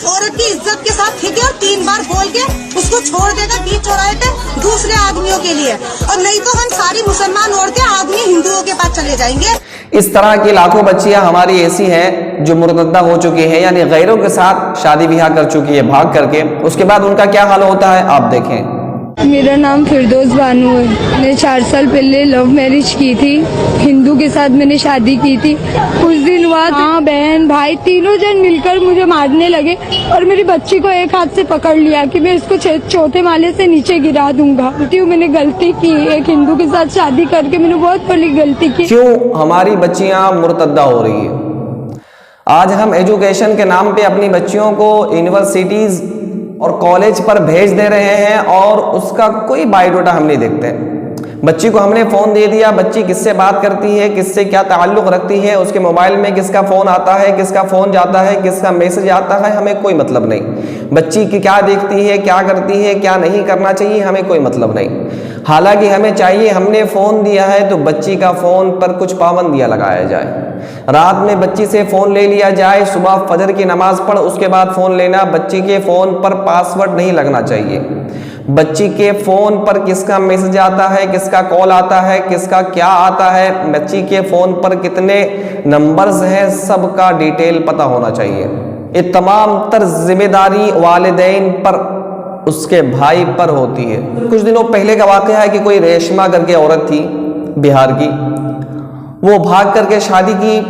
औरत की इज्जत के साथ फेंके और 3 बार बोल के उसको छोड़ देगा बीच चौराहे पे दूसरे आदमियों के लिए, और नहीं तो हम सारी मुसलमान औरतें आदमी हिंदुओं के पास चले जाएंगे। इस तरह की लाखों बच्चियां हमारी ऐसी हैं जो मुर्तद्दा हो चुकी हैं, यानी गैरों के साथ शादी ब्याह कर चुकी है भाग करके। उसके बाद उनका क्या हाल होता है आप देखें। मेरा नाम फिरदौस बानू है। मैंने 4 साल पहले लव मैरिज की थी, हिंदू के साथ मैंने शादी की थी। कुछ दिन बाद माँ बहन भाई तीनों जन मिलकर मुझे मारने लगे और मेरी बच्ची को एक हाथ से पकड़ लिया कि मैं इसको 4थे माले से नीचे गिरा दूंगा। मैंने गलती की, एक हिंदू के साथ शादी करके मैंने बहुत बड़ी गलती की। क्यों हमारी बच्चियां मुर्तद्दा हो रही है? आज हम एजुकेशन के नाम पे अपनी बच्चियों को यूनिवर्सिटीज और कॉलेज पर भेज दे रहे हैं और उसका कोई बायोडाटा हम नहीं देखते। बच्ची को हमने फ़ोन दे दिया, बच्ची किससे बात करती है, किससे क्या ताल्लुक़ रखती है, उसके मोबाइल में किसका फ़ोन आता है, किसका फ़ोन जाता है, किसका मैसेज आता है, हमें कोई मतलब नहीं। बच्ची की क्या देखती है, क्या करती है, क्या नहीं करना चाहिए, हमें कोई मतलब नहीं। हालांकि हमें चाहिए, हमने फ़ोन दिया है तो बच्ची का फ़ोन पर कुछ पाबंदियाँ लगाया जाए। रात में बच्ची से फ़ोन ले लिया जाए, सुबह फजर की नमाज़ पढ़ उसके बाद फ़ोन लेना। बच्ची के फ़ोन पर पासवर्ड नहीं लगना चाहिए। बच्ची के फ़ोन पर किसका मैसेज आता है, किसका कॉल आता है, किसका क्या आता है, बच्ची के फ़ोन पर कितने नंबर्स हैं, सबका डिटेल पता होना चाहिए। ये तमाम तर जिम्मेदारी वालिदैन पर, उसके भाई पर होती है। कुछ दिनों पहले का वाक़या है कि कोई रेशमा करके औरत थी बिहार की, वो भाग करके शादी की।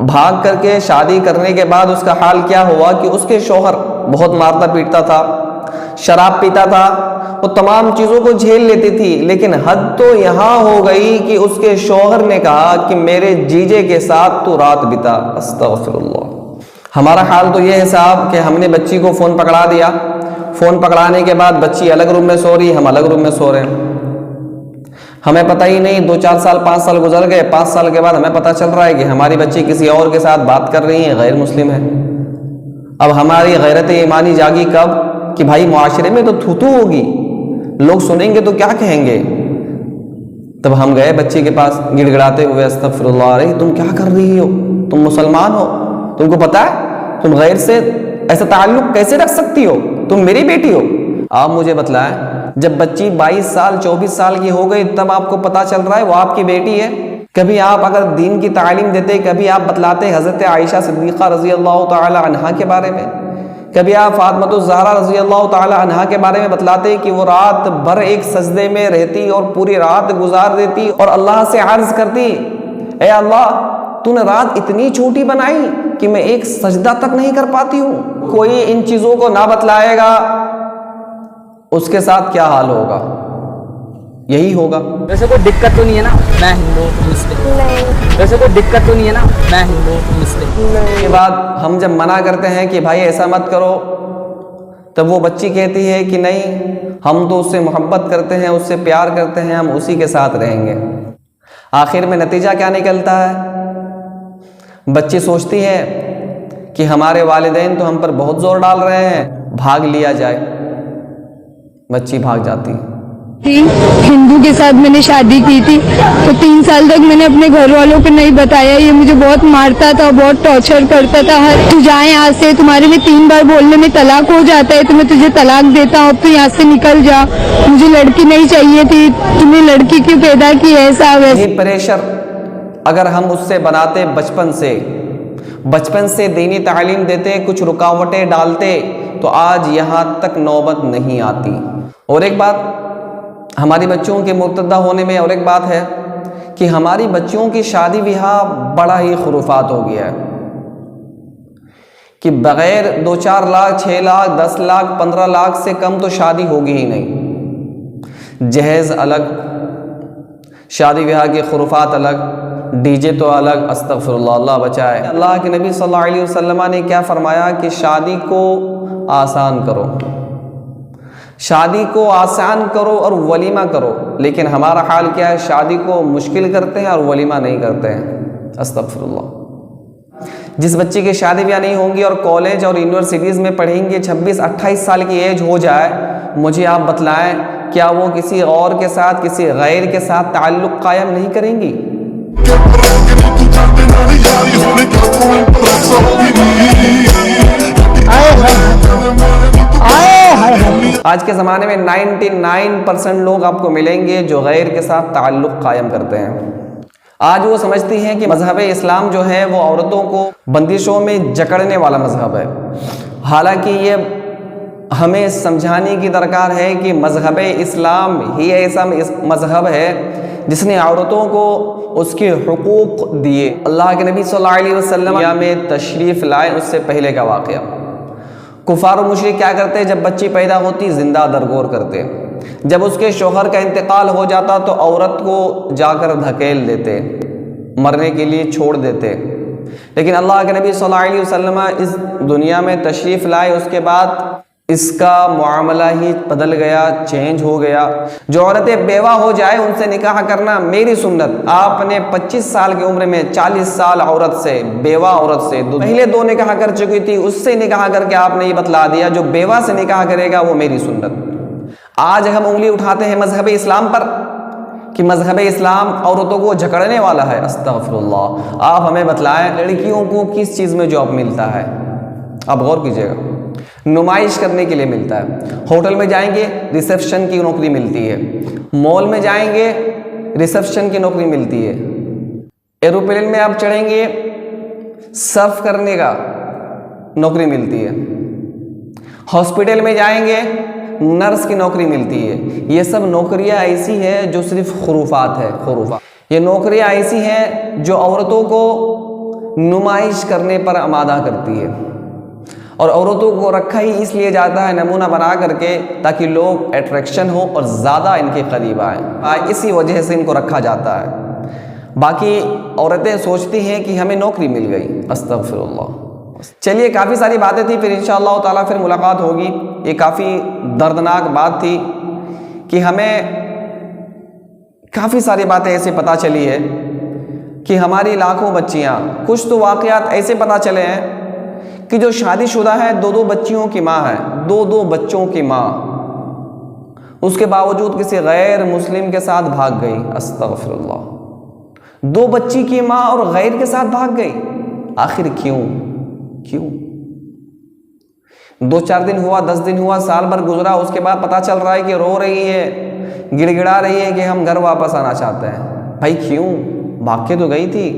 भाग करके शादी करने के बाद उसका हाल क्या हुआ कि उसके शौहर बहुत मारता पीटता था, शराब पीता था, वो तमाम चीज़ों को झेल लेती थी। लेकिन हद तो यहाँ हो गई कि उसके शौहर ने कहा कि मेरे जीजे के साथ तू रात बिता। अस्तगफिरुल्लाह। हमारा हाल तो ये है साहब कि हमने बच्ची को फ़ोन पकड़ा दिया। फ़ोन पकड़ाने के बाद बच्ची अलग रूम में सो रही, हम अलग रूम में सो रहे हैं। हमें पता ही नहीं, 2-4 साल 5 साल गुजर गए। 5 साल के बाद हमें पता चल रहा है कि हमारी बच्ची किसी और के साथ बात कर रही है, गैर मुस्लिम है। अब हमारी गैरत ईमानी जागी कब कि भाई मुआशरे में तो थू होगी, लोग सुनेंगे तो क्या कहेंगे। तब हम गए बच्ची के पास गिड़गिड़ाते हुए, अस्तगफिरुल्लाह, अरे तुम क्या कर रही हो, तुम मुसलमान हो, तुमको पता है तुम गैर से ऐसा ताल्लुक कैसे रख सकती हो, तुम मेरी बेटी हो। आप मुझे बतलाएं, जब बच्ची 22 साल 24 साल की हो गई तब आपको पता चल रहा है वो आपकी बेटी है। कभी आप अगर दीन की तालीम देते, कभी आप बतलाते हज़रत आयशा सिद्दीक़ा रज़ी अल्लाह ताला अन्हा के बारे में, कभी आप फातिमा ज़हरा रज़ी अल्लाह ताला अन्हा के बारे में बतलाते कि वो रात भर एक सजदे में रहती और पूरी रात गुजार देती और अल्लाह से अर्ज़ करती, ए अल्लाह तूने रात इतनी छोटी बनाई कि मैं एक सजदा तक नहीं कर पाती हूँ। कोई इन चीज़ों को ना बतलाएगा, उसके साथ क्या हाल होगा, यही होगा। वैसे कोई दिक्कत तो नहीं है ना, मैं हिंदू मुस्लिम नहीं। वैसे कोई दिक्कत तो नहीं है ना, मैं हिंदू मुस्लिम नहीं। के बाद हम जब मना करते हैं कि भाई ऐसा मत करो, तब वो बच्ची कहती है कि नहीं, हम तो उससे मोहब्बत करते हैं, उससे प्यार करते हैं, हम उसी के साथ रहेंगे। आखिर में नतीजा क्या निकलता है? बच्ची सोचती है कि हमारे वालिदैन तो हम पर बहुत जोर डाल रहे हैं, भाग लिया जाए। बच्ची भाग जाती है। हिंदू के साथ मैंने शादी की थी तो 3 साल तक मैंने अपने घर वालों को नहीं बताया। ये मुझे बहुत मारता था, बहुत टॉर्चर करता था। तू जा यहाँ से, तुम्हारे में 3 बार बोलने में तलाक हो जाता है, तो मैं तुझे तलाक देता हूँ, अब तू यहाँ से निकल जा, मुझे लड़की नहीं चाहिए थी, तुमने लड़की क्यों पैदा की, ऐसा वैसा। ये प्रेशर अगर हम उससे बनाते बचपन से दीनी तालीम देते, कुछ रुकावटें डालते, तो आज यहाँ तक नौबत नहीं आती। और एक बात हमारी बच्चियों के मुर्तद्दा होने में और एक बात है कि हमारी बच्चियों की शादी ब्याह बड़ा ही खुराफात हो गया है कि बगैर 2-4 लाख 6 लाख 10 लाख 15 लाख से कम तो शादी होगी ही नहीं। जहेज अलग, शादी ब्याह के खुराफात अलग, डीजे तो अलग। अस्तगफिरुल्लाह, अल्लाह बचाए। अल्लाह के नबी सल्लल्लाहु अलैहि वसल्लम ने क्या फरमाया कि शादी को आसान करो, शादी को आसान करो और वलीमा करो। लेकिन हमारा हाल क्या है, शादी को मुश्किल करते हैं और वलीमा नहीं करते हैं। अस्तगफिरुल्लाह। जिस बच्चे की शादी ब्याह नहीं होंगी और कॉलेज और यूनिवर्सिटीज़ में पढ़ेंगे, 26-28 साल की एज हो जाए, मुझे आप बतलाएं क्या वो किसी और के साथ, किसी गैर के साथ ताल्लुक़ कायम नहीं करेंगी? आए آج کے زمانے میں 99% لوگ آپ کو ملیں گے جو غیر کے ساتھ تعلق قائم کرتے ہیں۔ آج وہ سمجھتی ہیں کہ مذہب اسلام جو ہے وہ عورتوں کو بندشوں میں جکڑنے والا مذہب ہے، حالانکہ یہ ہمیں سمجھانے کی درکار ہے کہ مذہب اسلام ہی ایسا مذہب ہے جس نے عورتوں کو اس کے حقوق دیے۔ اللہ کے نبی صلی اللہ علیہ وسلم میں تشریف لائے اس سے پہلے کا واقعہ، کفار و مشرک کیا کرتے؟ جب بچی پیدا ہوتی زندہ درگور کرتے، جب اس کے شوہر کا انتقال ہو جاتا تو عورت کو جا کر دھکیل دیتے، مرنے کے لیے چھوڑ دیتے۔ لیکن اللہ کے نبی صلی اللہ علیہ وسلم اس دنیا میں تشریف لائے، اس کے بعد اس کا معاملہ ہی بدل گیا، چینج ہو گیا۔ جو عورتیں بیوہ ہو جائے ان سے نکاح کرنا میری سنت۔ آپ نے 25 سال کی عمر میں 40 سال عورت سے، بیوہ عورت سے، پہلے 2 نکاح کر چکی تھی اس سے نکاح کر کے آپ نے یہ بتلا دیا جو بیوہ سے نکاح کرے گا وہ میری سنت۔ آج ہم انگلی اٹھاتے ہیں مذہب اسلام پر کہ مذہب اسلام عورتوں کو جھکڑنے والا ہے۔ استغفر اللہ۔ آپ ہمیں بتلائیں لڑکیوں کو کس چیز میں جاب ملتا ہے؟ آپ غور کیجئے گا، نمائش کرنے کے لیے ملتا ہے۔ ہوٹل میں جائیں گے ریسیپشن کی نوکری ملتی ہے، مال میں جائیں گے ریسیپشن کی نوکری ملتی ہے، ایروپلین میں آپ چڑھیں گے سرف کرنے کا نوکری ملتی ہے، ہاسپٹل میں جائیں گے نرس کی نوکری ملتی ہے۔ یہ سب نوکریاں ایسی ہیں جو صرف خرافات ہے، خرافات۔ یہ نوکریاں ایسی ہیں جو عورتوں کو نمائش کرنے پر آمادہ کرتی ہے، اور عورتوں کو رکھا ہی اس لیے جاتا ہے نمونہ بنا کر کے تاکہ لوگ اٹریکشن ہو اور زیادہ ان کے قریب آئیں، اسی وجہ سے ان کو رکھا جاتا ہے۔ باقی عورتیں سوچتی ہیں کہ ہمیں نوکری مل گئی۔ استغفر اللہ۔ چلیے کافی ساری باتیں تھی، پھر انشاءاللہ تعالیٰ پھر ملاقات ہوگی۔ یہ کافی دردناک بات تھی کہ ہمیں کافی ساری باتیں ایسے پتہ چلی ہے کہ ہماری لاکھوں بچیاں، کچھ تو واقعات ایسے پتہ چلے ہیں کہ جو شادی شدہ ہے 2 بچیوں کی ماں ہے، 2 بچوں کی ماں، اس کے باوجود کسی غیر مسلم کے ساتھ بھاگ گئی۔ استغفر اللہ۔ 2 بچی کی ماں اور غیر کے ساتھ بھاگ گئی، آخر کیوں؟ 2-4 دن ہوا، 10 دن ہوا، سال بھر گزرا، اس کے بعد پتا چل رہا ہے کہ رو رہی ہے، گڑ گڑا رہی ہے کہ ہم گھر واپس آنا چاہتے ہیں۔ بھائی کیوں؟ بھاگ کے تو گئی تھی۔